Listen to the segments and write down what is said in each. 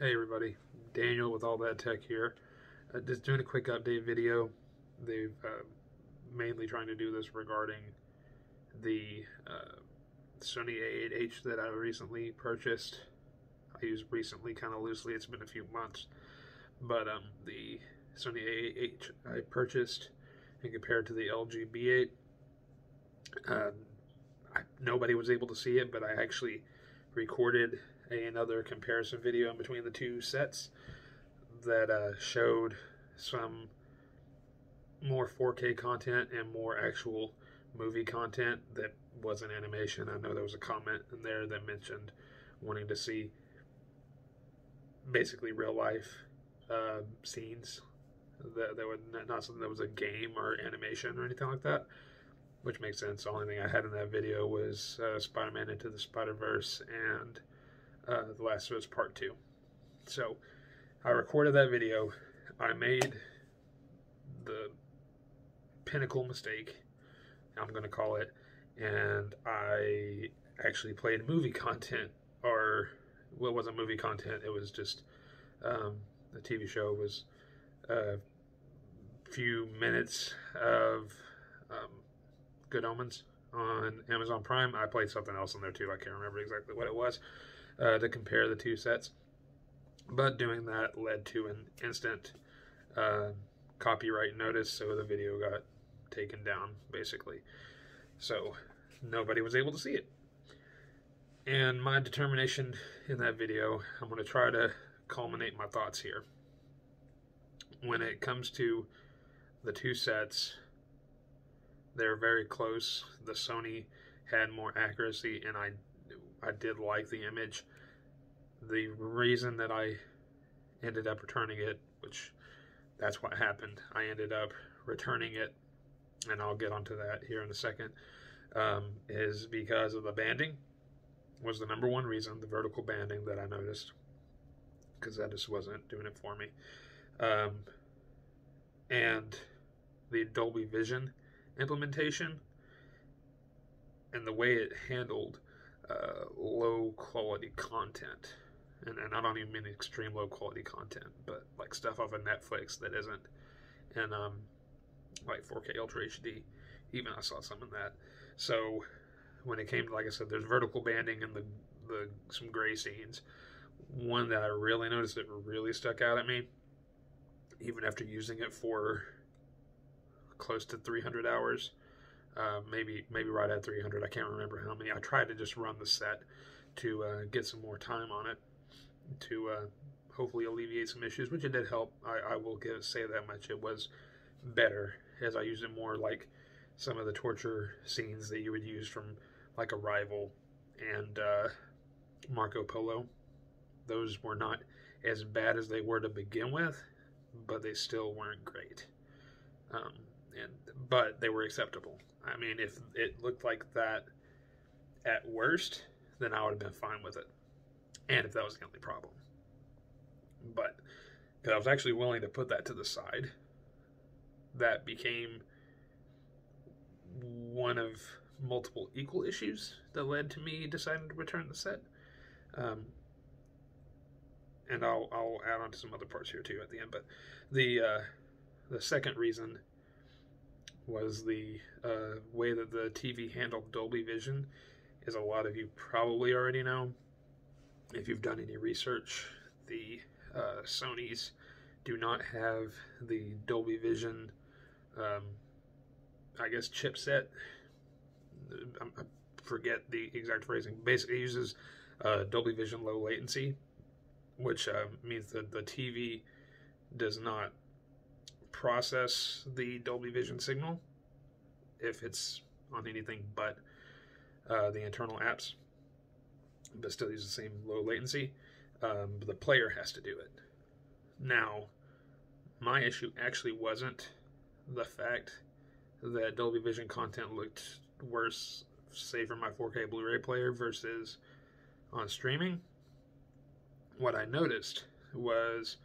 Hey everybody, Daniel with All That Tech here. Just doing a quick update video. They've mainly trying to do this regarding the Sony A8H that I recently purchased. I use recently kind of loosely, it's been a few months. But the Sony A8H I purchased and compared to the LG B8, nobody was able to see it, but I actually recorded another comparison video in between the two sets that showed some more 4K content and more actual movie content that wasn't animation. I know there was a comment in there that mentioned wanting to see basically real life scenes that would not something that was a game or animation or anything like that, which makes sense. The only thing I had in that video was Spider-Man Into the Spider-Verse and The Last of Us Part 2. So I recorded that video. I made the pinnacle mistake, I'm going to call it, and I actually played movie content, or well, it wasn't movie content, it was just the TV show was a few minutes of Good Omens on Amazon Prime. I played something else in there too. I can't remember exactly what it was to compare the two sets. But doing that led to an instant copyright notice, so the video got taken down, basically. So nobody was able to see it. And my determination in that video, I'm going to try to culminate my thoughts here. When it comes to the two sets, they're very close. The Sony had more accuracy, and I did like the image. The reason that I ended up returning it, which that's what happened, I ended up returning it, and I'll get onto that here in a second, is because of the banding was the number one reason, the vertical banding that I noticed, because that just wasn't doing it for me. And the Dolby Vision implementation and the way it handled low quality content, and I don't even mean extreme low quality content, but like stuff off of Netflix that isn't in like 4K Ultra HD. Even I saw some in that. So when it came to, like I said, there's vertical banding and the some gray scenes. One that I really noticed that really stuck out at me, even after using it for close to 300 hours, maybe right at 300. I can't remember how many. I tried to just run the set to get some more time on it to hopefully alleviate some issues, which it did help. I will say that much. It was better as I used it more, like some of the torture scenes that you would use from like Arrival and Marco Polo. Those were not as bad as they were to begin with, but they still weren't great. But they were acceptable. I mean, if it looked like that at worst, then I would have been fine with it. And if that was the only problem. But because I was actually willing to put that to the side, that became one of multiple equal issues that led to me deciding to return the set. And I'll add on to some other parts here too at the end. But the second reason was the way that the TV handled Dolby Vision, as a lot of you probably already know. If you've done any research, the Sonys do not have the Dolby Vision, I guess, chipset. I forget the exact phrasing. Basically, it uses Dolby Vision low latency, which means that the TV does not process the Dolby Vision signal if it's on anything but the internal apps, but still uses the same low latency. The player has to do it. Now, my issue actually wasn't the fact that Dolby Vision content looked worse, say for my 4K Blu-ray player versus on streaming. What I noticed was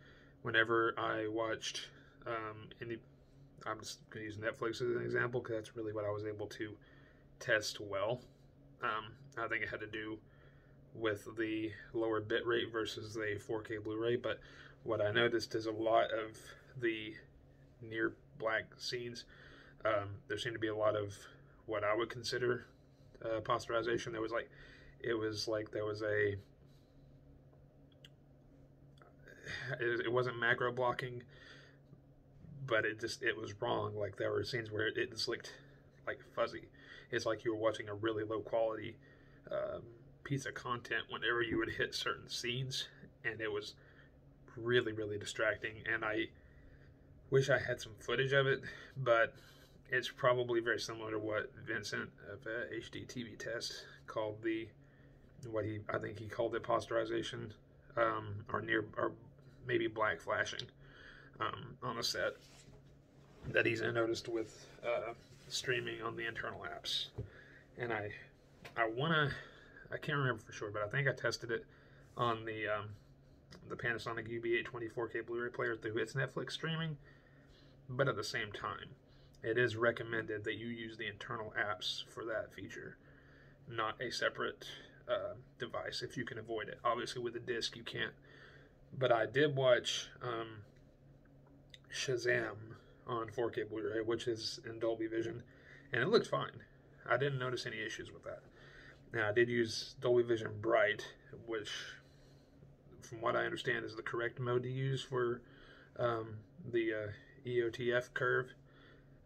whenever I watched I'm just going to use Netflix as an example because that's really what I was able to test well. I think it had to do with the lower bit rate versus the 4K Blu-ray, but what I noticed is a lot of the near black scenes, there seemed to be a lot of what I would consider posterization. It was like there was it wasn't macro blocking, but it was wrong. Like there were scenes where it just looked like fuzzy. It's like you were watching a really low quality piece of content whenever you would hit certain scenes, and it was really, really distracting. And I wish I had some footage of it, but it's probably very similar to what Vincent of HD TV Test called I think he called it posterization, or maybe black flashing on a set that he's noticed with streaming on the internal apps. And I can't remember for sure, but I think I tested it on the Panasonic UB820 4K Blu-ray player through its Netflix streaming. But at the same time, it is recommended that you use the internal apps for that feature, not a separate device if you can avoid it. Obviously, with a disc, you can't. But I did watch Shazam on 4K Blu-ray, which is in Dolby Vision, and it looked fine. I didn't notice any issues with that. Now, I did use Dolby Vision Bright, which, from what I understand, is the correct mode to use for the EOTF curve,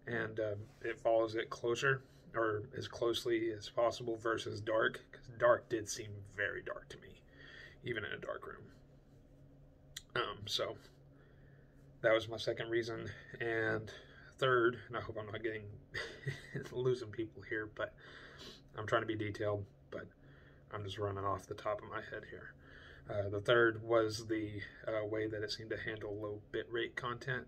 and it follows it closer, or as closely as possible, versus dark, because dark did seem very dark to me, even in a dark room. So that was my second reason. And third, and I hope I'm not getting losing people here, but I'm trying to be detailed, but I'm just running off the top of my head here. The third was the way that it seemed to handle low bitrate content.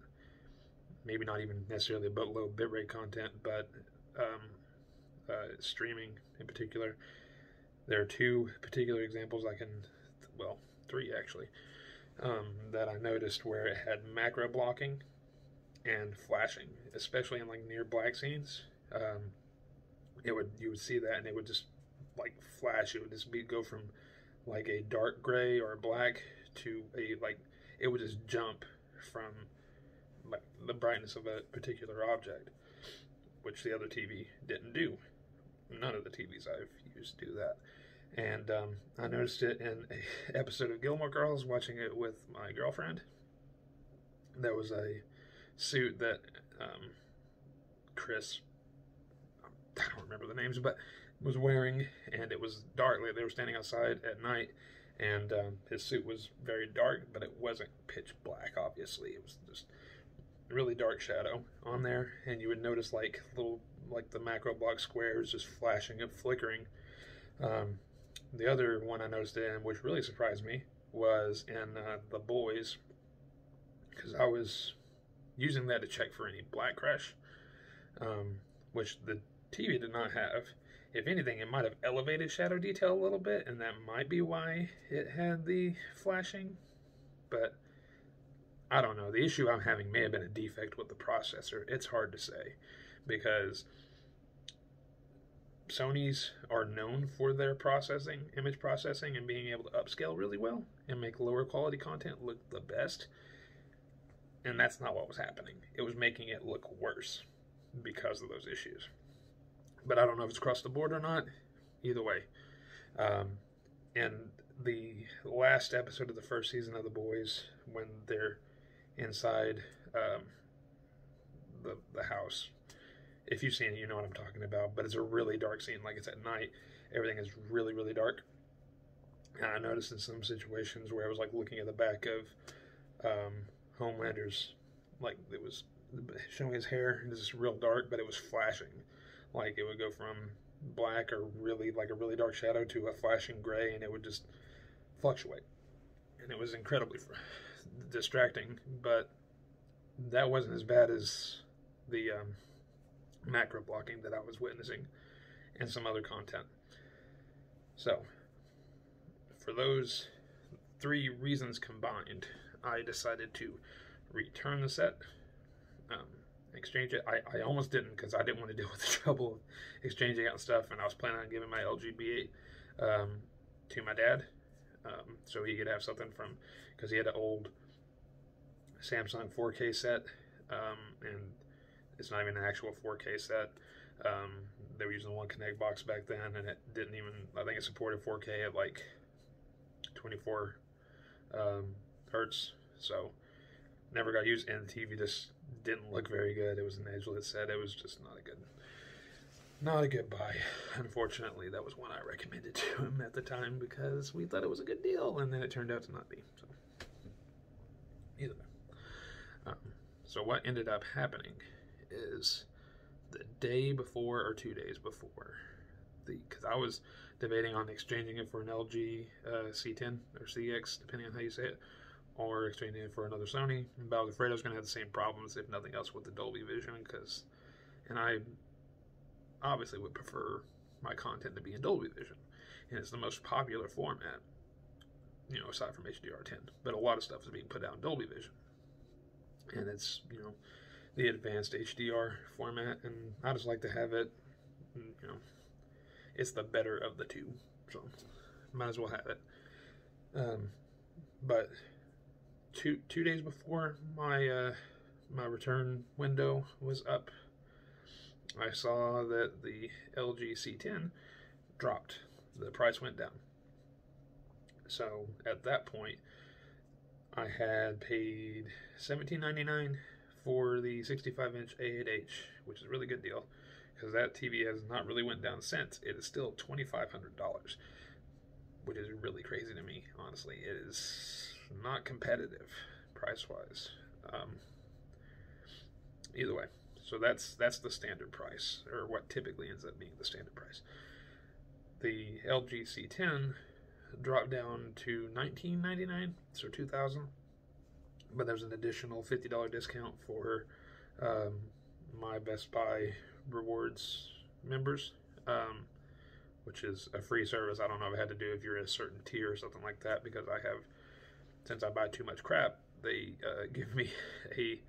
Maybe not even necessarily about low bitrate content, but streaming in particular. There are two particular examples three actually, that I noticed where it had macro blocking and flashing, especially in like near black scenes. You would see that, and it would just like flash. It would just go from like a dark gray or black to it would just jump from like the brightness of a particular object, which the other TV didn't do. None of the TVs I've used do that. And I noticed it in an episode of Gilmore Girls, watching it with my girlfriend. There was a suit that Chris, I don't remember the names, but was wearing, and it was dark. They were standing outside at night, and his suit was very dark, but it wasn't pitch black, obviously. It was just really dark shadow on there, and you would notice like the macro block squares just flashing and flickering. The other one I noticed it in, which really surprised me, was in The Boys, because I was using that to check for any black crash, which the TV did not have. If anything, it might have elevated shadow detail a little bit, and that might be why it had the flashing, but I don't know. The issue I'm having may have been a defect with the processor. It's hard to say, because Sony's are known for their image processing, and being able to upscale really well and make lower quality content look the best. And that's not what was happening. It was making it look worse because of those issues. But I don't know if it's across the board or not. Either way. And the last episode of the first season of The Boys, when they're inside the house, if you've seen it, you know what I'm talking about, but it's a really dark scene. Like, it's at night. Everything is really, really dark. And I noticed in some situations where I was like looking at the back of Homelander's, like, it was showing his hair, and it's just real dark, but it was flashing. Like, it would go from black or really, like a really dark shadow to a flashing gray, and it would just fluctuate. And it was incredibly distracting, but that wasn't as bad as the macro blocking that I was witnessing and some other content. So, for those three reasons combined, I decided to return the set, exchange it. I almost didn't, because I didn't want to deal with the trouble of exchanging out stuff, and I was planning on giving my LG B8 to my dad, so he could have something from, because he had an old Samsung 4K set, and it's not even an actual 4K set. They were using the one Connect box back then, and it didn't even, I think it supported 4K at like 24 hertz, so never got used, and the TV just didn't look very good. It was an edge-lit set. It was just not a good buy. Unfortunately, that was one I recommended to him at the time because we thought it was a good deal, and then it turned out to not be. So either way. So what ended up happening is the day before or 2 days before, because I was debating on exchanging it for an LG C10 or CX, depending on how you say it, or exchanging it for another Sony. But I was afraid I was going to have the same problems, if nothing else, with the Dolby Vision, and I obviously would prefer my content to be in Dolby Vision, and it's the most popular format, aside from HDR10. But a lot of stuff is being put out in Dolby Vision, and it's the advanced HDR format, and I just like to have it. It's the better of the two, so might as well have it. But two days before my my return window was up, I saw that the LG C10 dropped. The price went down. So at that point, I had paid $17.99 for the 65-inch A8H, which is a really good deal, because that TV has not really went down since. It is still $2,500, which is really crazy to me, honestly. It is not competitive price-wise. Either way, so that's the standard price, or what typically ends up being the standard price. The LG C10 dropped down to $19.99, so $2,000. But there's an additional $50 discount for my Best Buy Rewards members, which is a free service. I don't know if it had to do if you're a certain tier or something like that, because since I buy too much crap, they give me a,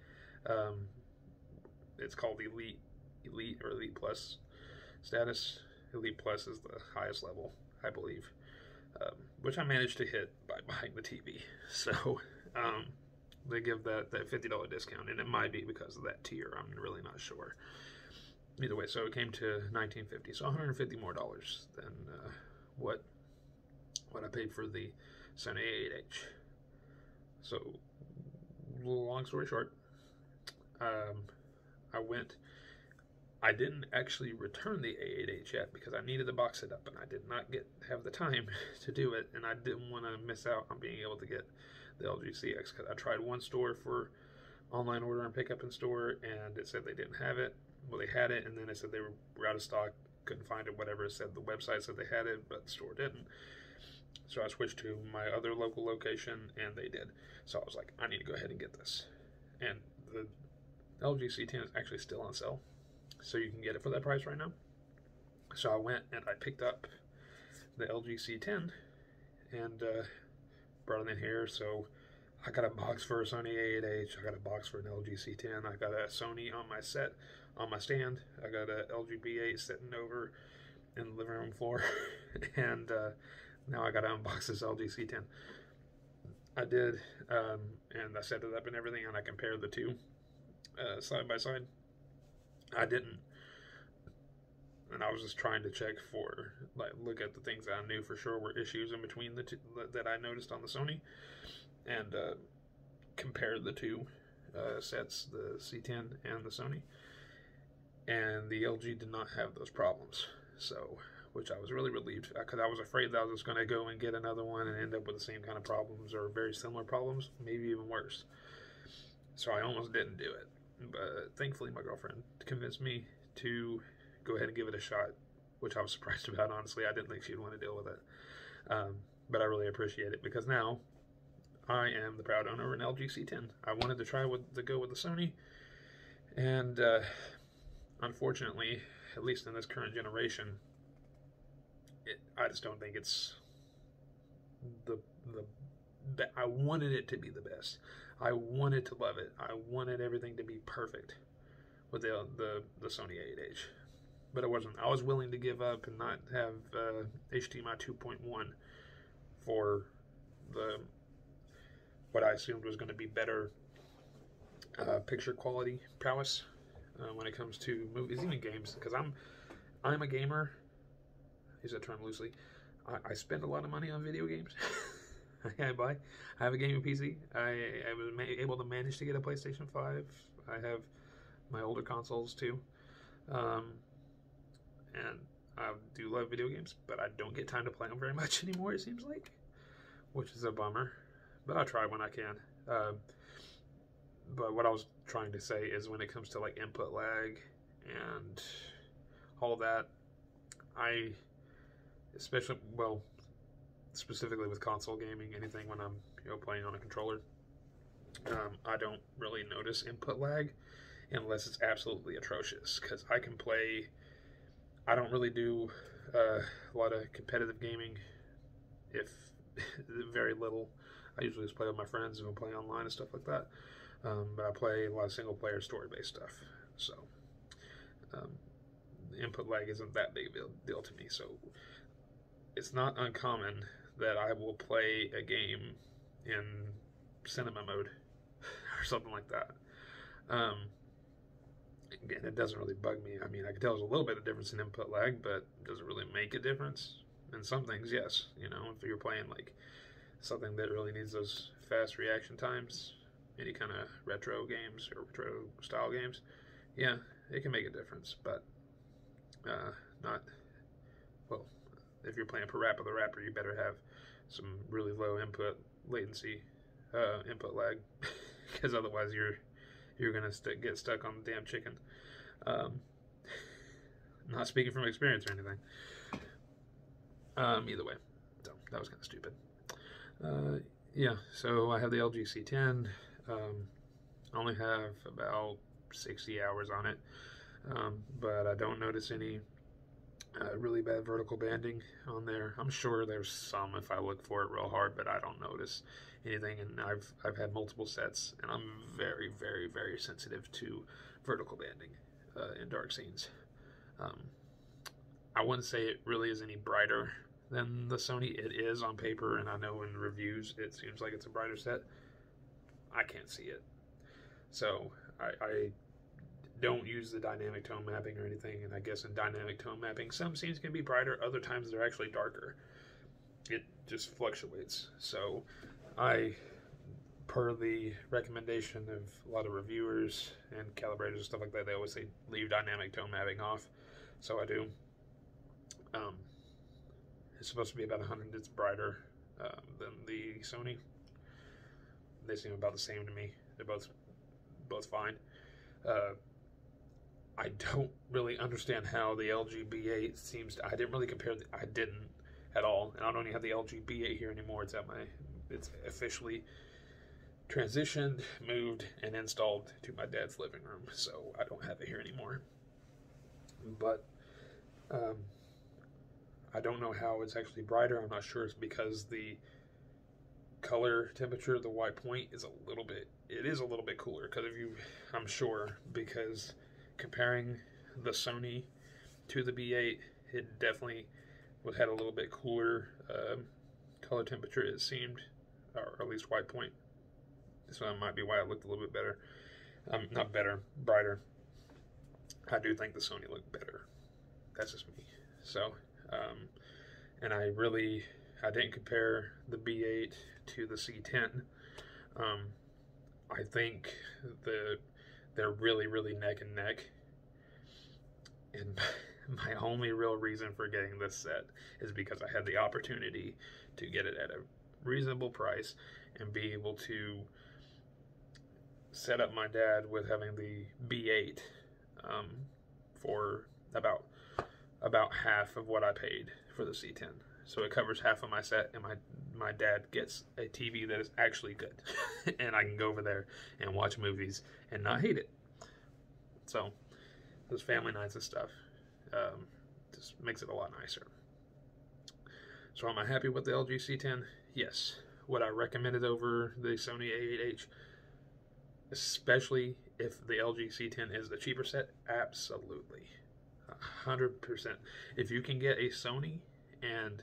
it's called Elite or Elite Plus status. Elite Plus is the highest level, I believe, which I managed to hit by buying the TV. So, they give that $50 discount, and it might be because of that tier. I'm really not sure. Either way, so it came to $19.50, so $150 more than what I paid for the Sony A8H. So, long story short, I didn't actually return the A8H yet because I needed to box it up, and I did not have the time to do it, and I didn't want to miss out on being able to get the LG CX, because I tried one store for online order and pickup in store, and it said they didn't have it. Well, they had it, and then it said they were out of stock, couldn't find it, whatever it said. The website said they had it, but the store didn't. So I switched to my other local location, and they did. So I was like, I need to go ahead and get this. And the LG C10 is actually still on sale, so you can get it for that price right now. So I went and I picked up the LG C10 and brought it in here. So I got a box for a Sony A8H. I got a box for an LG C10. I got a Sony on my stand. I got a LG B8 sitting over in the living room floor, and now I got to unbox this LG C10. I did, and I set it up and everything, and I compared the two side by side. I didn't, and I was just trying to check for, look at the things that I knew for sure were issues in between the two that I noticed on the Sony, and compared the two sets, the C10 and the Sony, and the LG did not have those problems. So, which I was really relieved, because I was afraid that I was just going to go and get another one and end up with the same kind of problems or very similar problems, maybe even worse. So I almost didn't do it. But thankfully, my girlfriend convinced me to go ahead and give it a shot, which I was surprised about, honestly. I didn't think she'd want to deal with it. But I really appreciate it, because now I am the proud owner of an LG C10. I wanted to try to go with the Sony, and unfortunately, at least in this current generation, I just don't think it's I wanted it to be the best. I wanted to love it. I wanted everything to be perfect with the Sony A8H, but it wasn't. I was willing to give up and not have HDMI 2.1 for the what I assumed was going to be better picture quality prowess when it comes to movies, even games. Because I'm a gamer. I use that term loosely. I spend a lot of money on video games. I have a gaming PC. I was able to manage to get a PlayStation 5. I have my older consoles too. And I do love video games, but I don't get time to play them very much anymore, it seems like, which is a bummer. But I'll try when I can. But what I was trying to say is when it comes to like input lag and all that, specifically with console gaming, anything when I'm playing on a controller, I don't really notice input lag unless it's absolutely atrocious. Because I don't really do a lot of competitive gaming, if very little. I usually just play with my friends and play online and stuff like that. But I play a lot of single player story based stuff. So input lag isn't that big a deal to me. So it's not uncommon that I will play a game in cinema mode or something like that. Again, it doesn't really bug me. I mean, I can tell there's a little bit of difference in input lag, but does it really make a difference? In some things, yes. If you're playing like something that really needs those fast reaction times, any kind of retro games or retro style games, yeah, it can make a difference, but not, well, if you're playing Parappa the Rapper, you better have some really low input latency, input lag, because otherwise you're gonna get stuck on the damn chicken. Not speaking from experience or anything. Either way, so that was kind of stupid. Yeah, so I have the LG C10. I only have about 60 hours on it, but I don't notice any really bad vertical banding on there. I'm sure there's some if I look for it real hard, but I don't notice anything. And I've had multiple sets, and I'm very, very, very sensitive to vertical banding in dark scenes. I wouldn't say it really is any brighter than the Sony. It is on paper, and I know in reviews it seems like it's a brighter set. I can't see it, so I don't use the dynamic tone mapping or anything. And I guess in dynamic tone mapping, some scenes can be brighter, other times they're actually darker. It just fluctuates. So per the recommendation of a lot of reviewers and calibrators and stuff like that, they always say leave dynamic tone mapping off. So I do. It's supposed to be about 100 nits brighter than the Sony. They seem about the same to me. They're both fine. I don't really understand how the LG B8 seems to. I didn't really compare. I didn't at all, and I don't even have the LG B8 here anymore. It's officially transitioned, moved, and installed to my dad's living room, so I don't have it here anymore. But I don't know how it's actually brighter. I'm not sure it's because the color temperature, the white point, is a little bit cooler. Because I'm sure, because comparing the Sony to the B8, it definitely had a little bit cooler color temperature, it seemed, or at least white point. So that might be why it looked a little bit better. Not better, brighter. I do think the Sony looked better. That's just me. So, and I didn't compare the B8 to the C10. I think they're really, really neck and neck. And my only real reason for getting this set is because I had the opportunity to get it at a reasonable price and be able to set up my dad with having the B8 for about half of what I paid for the C10. So it covers half of my set, and my dad gets a TV that is actually good. And I can go over there and watch movies and not hate it. So those family nights and stuff just makes it a lot nicer. So am I happy with the LG C10? Yes. Would I recommend it over the Sony A8H? Especially if the LG C10 is the cheaper set? Absolutely. 100%. If you can get a Sony and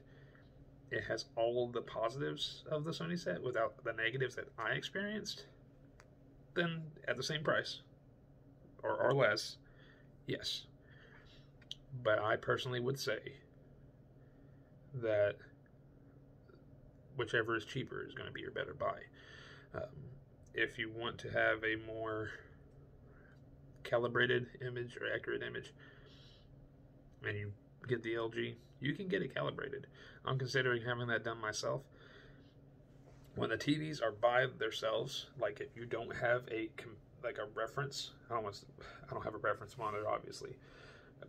it has all the positives of the Sony set without the negatives that I experienced, then at the same price or less, yes. But I personally would say that whichever is cheaper is going to be your better buy. Um, if you want to have a more calibrated image or accurate image and you get the LG, you can get it calibrated. I'm considering having that done myself. When the TVs are by themselves, like if you don't have a reference, I don't have a reference monitor obviously,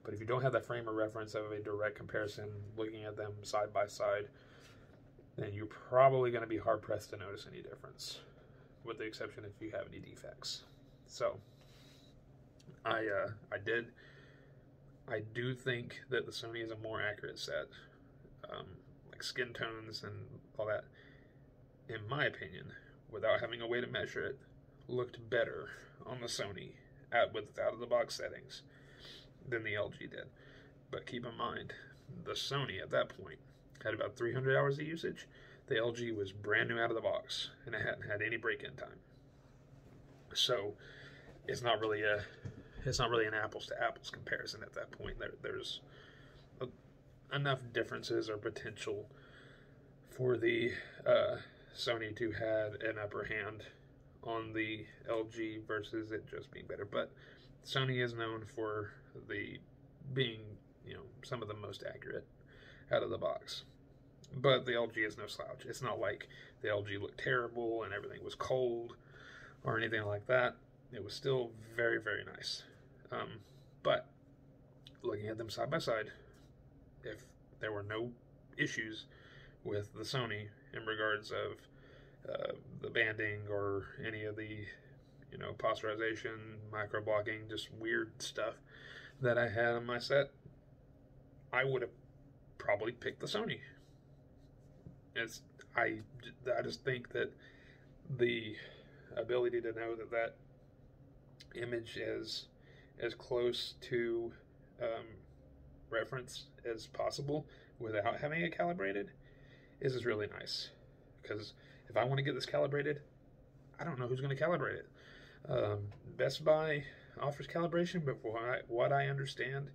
but if you don't have that frame of reference of a direct comparison, looking at them side by side, then you're probably going to be hard pressed to notice any difference, with the exception if you have any defects. So I do think that the Sony is a more accurate set, like skin tones and all that. In my opinion, without having a way to measure it, looked better on the Sony with out of the box settings than the LG did. But keep in mind, the Sony at that point had about 300 hours of usage. The LG was brand new out of the box, and it hadn't had any break-in time. So it's not really an apples to apples comparison at that point. There's enough differences or potential for the Sony to have an upper hand on the LG versus it just being better. But Sony is known for being some of the most accurate out of the box. But the LG is no slouch. It's not like the LG looked terrible and everything was cold or anything like that. It was still very, very nice. But looking at them side by side, if there were no issues with the Sony in regards of the banding or any of the posterization, micro blocking, just weird stuff that I had on my set, I would have probably picked the Sony. I just think that the ability to know that image is as close to reference as possible without having it calibrated is really nice. Because if I want to get this calibrated, I don't know who's going to calibrate it. Best Buy offers calibration, but for what I understand,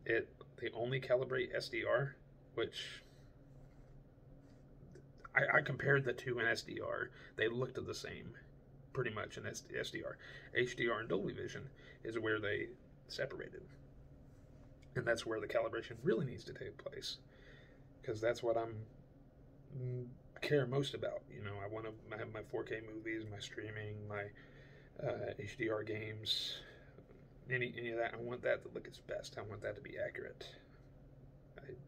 they only calibrate SDR, which I compared the two in SDR. They looked the same, pretty much in SDR. HDR and Dolby Vision is where they separated, and that's where the calibration really needs to take place, because that's what I'm care most about. I want to have my 4K movies, my streaming, my HDR games, any of that. I want that to look its best. I want that to be accurate.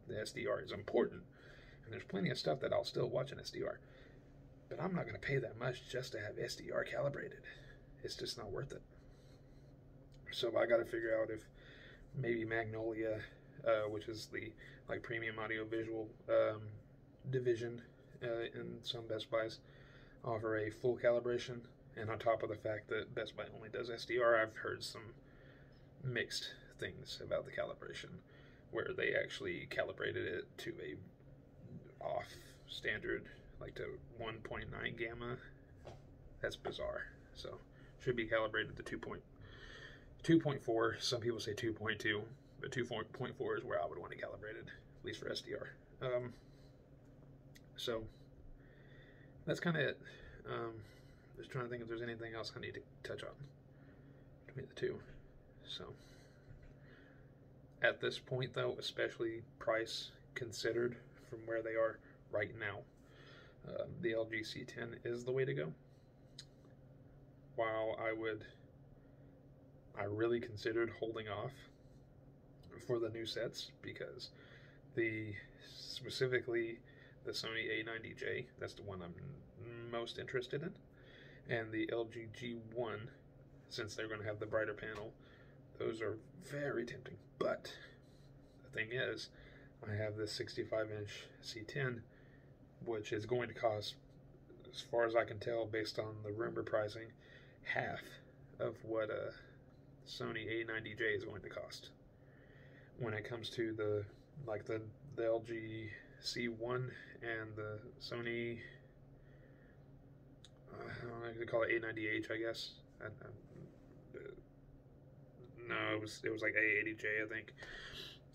The SDR is important, and there's plenty of stuff that I'll still watch in SDR, but I'm not going to pay that much just to have SDR calibrated. It's just not worth it. So I got to figure out if maybe Magnolia, which is the premium audio visual division in some Best Buys, offer a full calibration. And on top of the fact that Best Buy only does SDR, I've heard some mixed things about the calibration, where they actually calibrated it to a off standard, like to 1.9 gamma. That's bizarre. So should be calibrated to 2.4. Some people say 2.2, but 2.4 is where I would want to calibrate it, at least for SDR. So that's kind of it. Just trying to think if there's anything else I need to touch on between the two. So at this point, though, especially price considered from where they are right now, the LG C10 is the way to go. While I really considered holding off for the new sets, because specifically the Sony A90J, that's the one I'm most interested in, and the LG G1, since they're going to have the brighter panel, those are very tempting. But the thing is, I have this 65-inch C10, which is going to cost, as far as I can tell, based on the rumor pricing, half of what a Sony A90J is going to cost. When it comes to the LG C1 and the Sony, I don't know, they call it A90H, I guess. No, it was like A80J, I think.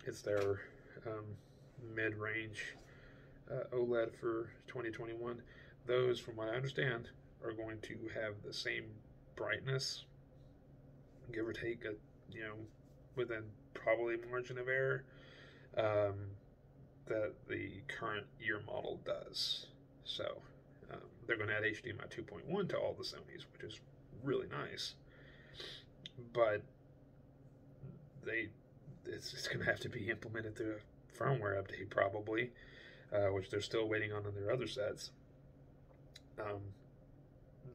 It's their mid-range OLED for 2021. Those, from what I understand, are going to have the same brightness, give or take within probably margin of error, that the current year model does. So they're going to add HDMI 2.1 to all the Sonys, which is really nice. But it's going to have to be implemented through a firmware update probably, which they're still waiting on their other sets.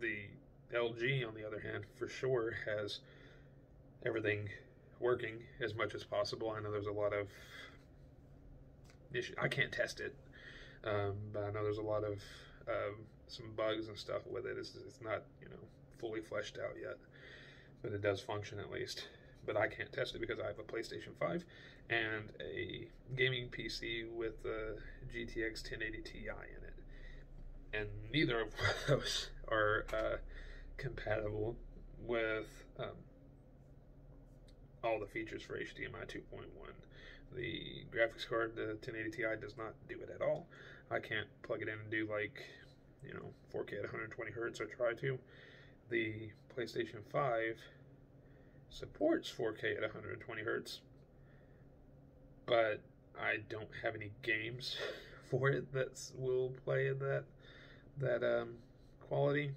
The LG, on the other hand, for sure has everything working as much as possible. I know there's a lot of issues. I can't test it, but I know there's a lot of some bugs and stuff with it. It's not fully fleshed out yet, but it does function at least. But I can't test it because I have a PlayStation 5 and a gaming PC with a GTX 1080 Ti in it, and neither of those are compatible with all the features for HDMI 2.1. The graphics card, the 1080 Ti, does not do it at all. I can't plug it in and do 4K at 120 Hertz or try to. The PlayStation 5 supports 4K at 120 Hertz, but I don't have any games for it that will play at that quality.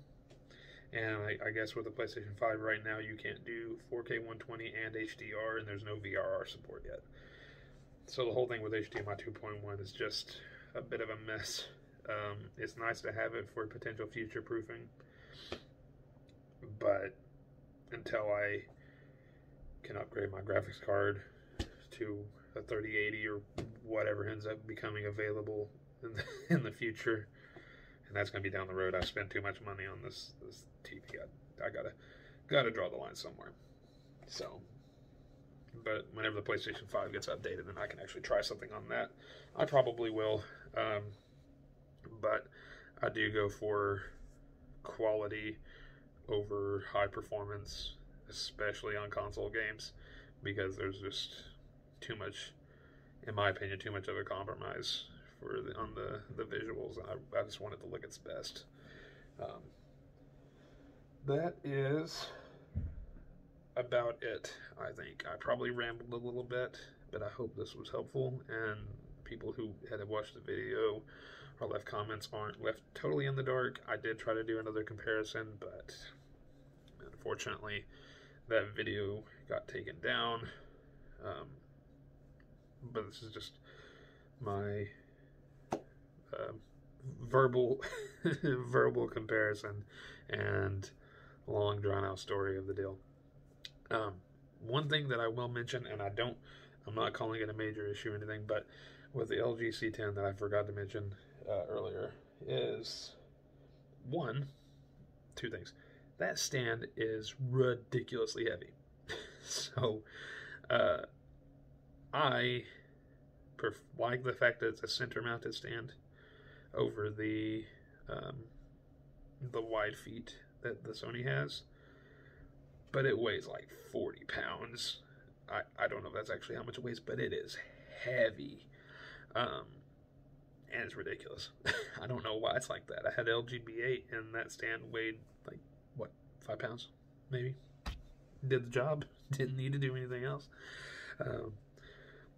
And I guess with the PlayStation 5 right now, you can't do 4K 120 and HDR, and there's no VRR support yet. So the whole thing with HDMI 2.1 is just a bit of a mess. It's nice to have it for potential future proofing, but until I can upgrade my graphics card to a 3080 or whatever ends up becoming available in the future, and that's going to be down the road. I spent too much money on this TV. I gotta draw the line somewhere. So, but whenever the PlayStation 5 gets updated, then I can actually try something on that. I probably will, but I do go for quality over high performance, especially on console games, because there's just too much, in my opinion, too much of a compromise on the visuals. I just want it to look its best. That is about it, I think. I probably rambled a little bit, but I hope this was helpful, and people who had watched the video or left comments aren't left totally in the dark. I did try to do another comparison, but unfortunately that video got taken down. But this is just my verbal comparison and long drawn out story of the deal. One thing that I will mention, and I'm not calling it a major issue or anything, but with the LG C10 that I forgot to mention earlier is two things. That stand is ridiculously heavy. So I like the fact that it's a center mounted stand over the wide feet that the Sony has, but it weighs like 40 pounds. I don't know if that's actually how much it weighs, but it is heavy, and it's ridiculous. I don't know why it's like that. I had LG B8 and that stand weighed 5 pounds maybe. Did the job, didn't need to do anything else.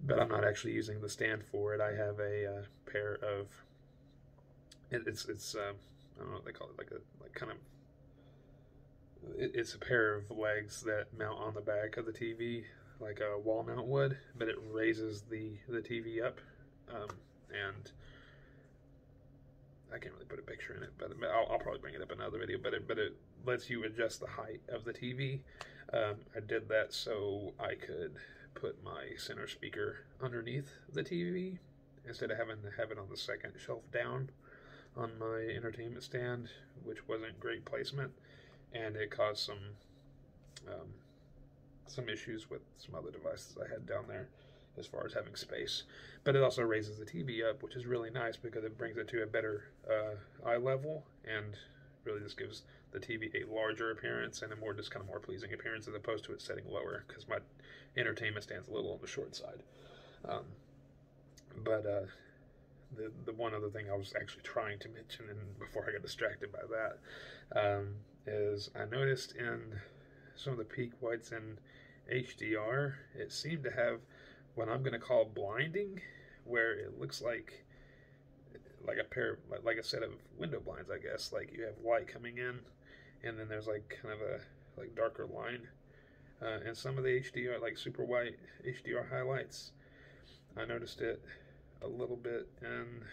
But I'm not actually using the stand for it. I have a pair of, it's I don't know what they call it, it's a pair of legs that mount on the back of the TV like a wall mount would, but it raises the TV up, and I can't really put a picture in it, but I'll probably bring it up in another video. But it lets you adjust the height of the TV. I did that so I could put my center speaker underneath the TV instead of having to have it on the second shelf down on my entertainment stand, which wasn't great placement, and it caused some issues with some other devices I had down there. as far as having space. But it also raises the TV up, which is really nice because it brings it to a better eye level, and really just gives the TV a larger appearance and a more just kind of more pleasing appearance as opposed to it setting lower, because my entertainment stands a little on the short side. But the one other thing I was actually trying to mention, and before I got distracted by that, is I noticed in some of the peak whites in HDR, it seemed to have what I'm going to call blinding, where it looks like a set of window blinds, I guess. Like you have light coming in, and then there's like kind of a like darker line. And some of the HDR, like super white HDR highlights, I noticed it a little bit in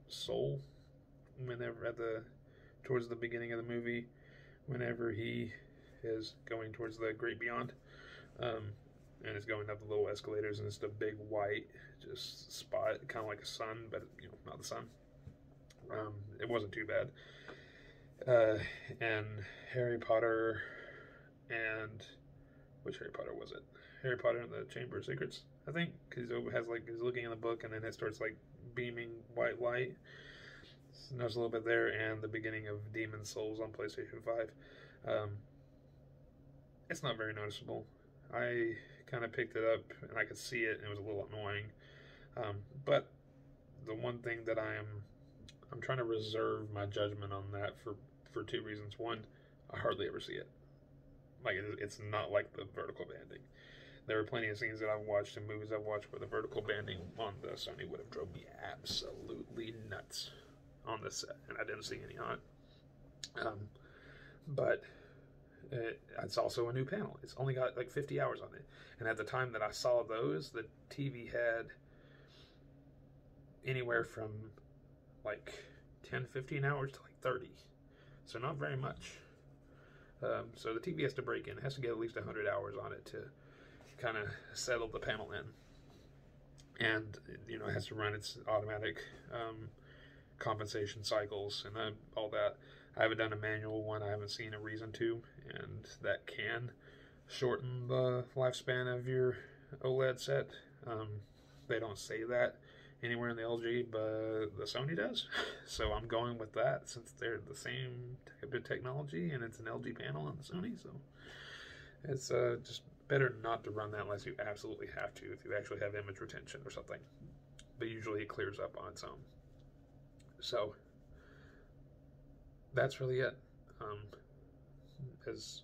Soul, whenever towards the beginning of the movie, whenever he is going towards the Great Beyond, and it's going up the little escalators, and it's the big white just spot, kind of like a sun, but not the sun. It wasn't too bad. And Harry Potter, and which Harry Potter was it? Harry Potter and the Chamber of Secrets, I think, because it has he's looking in the book, and then it starts beaming white light. So there's a little bit there, and the beginning of Demon Souls on PlayStation 5. It's not very noticeable. I kind of picked it up, and I could see it, and it was a little annoying. But the one thing that I'm trying to reserve my judgment on that for two reasons. One, I hardly ever see it. It's not like the vertical banding. There were plenty of scenes that I've watched in movies I've watched where the vertical banding on the Sony would have drove me absolutely nuts on the set, and I didn't see any on it. But it's also a new panel. It's only got 50 hours on it, and at the time that I saw those, the TV had anywhere from 10-15 hours to 30, so not very much. So the TV has to break in. It has to get at least 100 hours on it to kind of settle the panel in, and it has to run its automatic compensation cycles and all that. I haven't done a manual one. I haven't seen a reason to, and that can shorten the lifespan of your OLED set. They don't say that anywhere in the LG, but the Sony does. So I'm going with that since they're the same type of technology, and it's an LG panel on the Sony. So it's just better not to run that unless you absolutely have to, if you actually have image retention or something. But usually it clears up on its own. So that's really it. As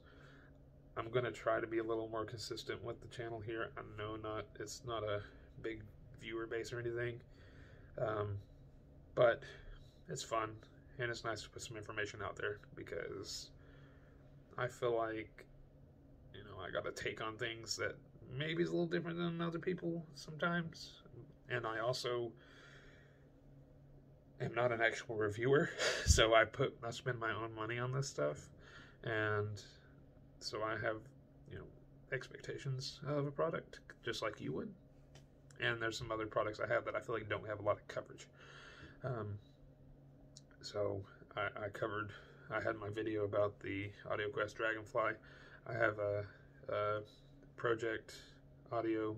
I'm going to try to be a little more consistent with the channel here. I know it's not a big viewer base or anything, but it's fun, and it's nice to put some information out there, because I feel like I got a take on things that maybe is a little different than other people sometimes, and I also am not an actual reviewer, so I spend my own money on this stuff, and so I have expectations of a product just like you would. And there's some other products I have that I feel like don't have a lot of coverage. So I had my video about the AudioQuest Dragonfly. I have a Project Audio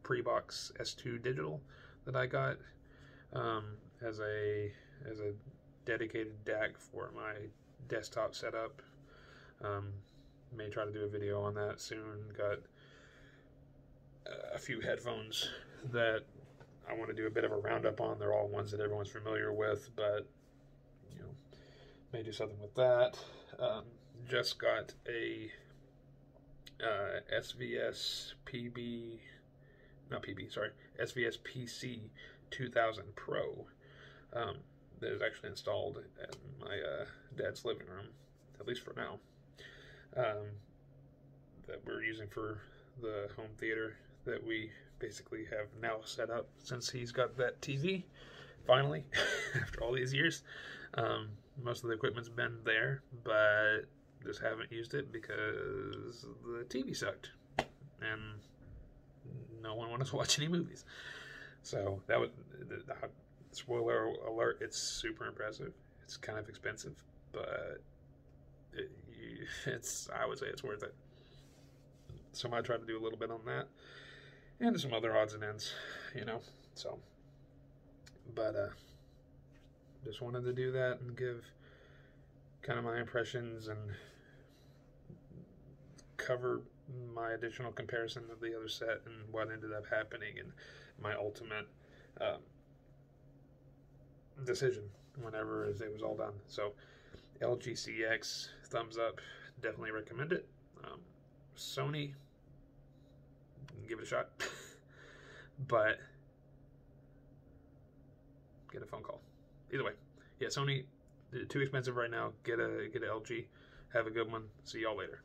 Pre-Box S2 digital that I got as a dedicated DAC for my desktop setup. May try to do a video on that soon. Got a few headphones that I want to do a bit of a roundup on. They're all ones that everyone's familiar with, but may do something with that. Just got a SVS PC 2000 Pro that is actually installed in my dad's living room, at least for now, that we're using for the home theater that we basically have now set up since he's got that TV, finally, after all these years. Most of the equipment's been there, but just haven't used it because the TV sucked, and no one wanted to watch any movies. So that was, spoiler alert, it's super impressive. It's kind of expensive, but I would say it's worth it. So I might try to do a little bit on that. and some other odds and ends, you know. So, but just wanted to do that and give kind of my impressions and cover my additional comparison of the other set and what ended up happening and my ultimate decision whenever it was all done. So LG CX, thumbs up, definitely recommend it. Sony, give it a shot, but get a phone call. Either way, yeah, Sony, too expensive right now. Get a LG. Have a good one. See y'all later.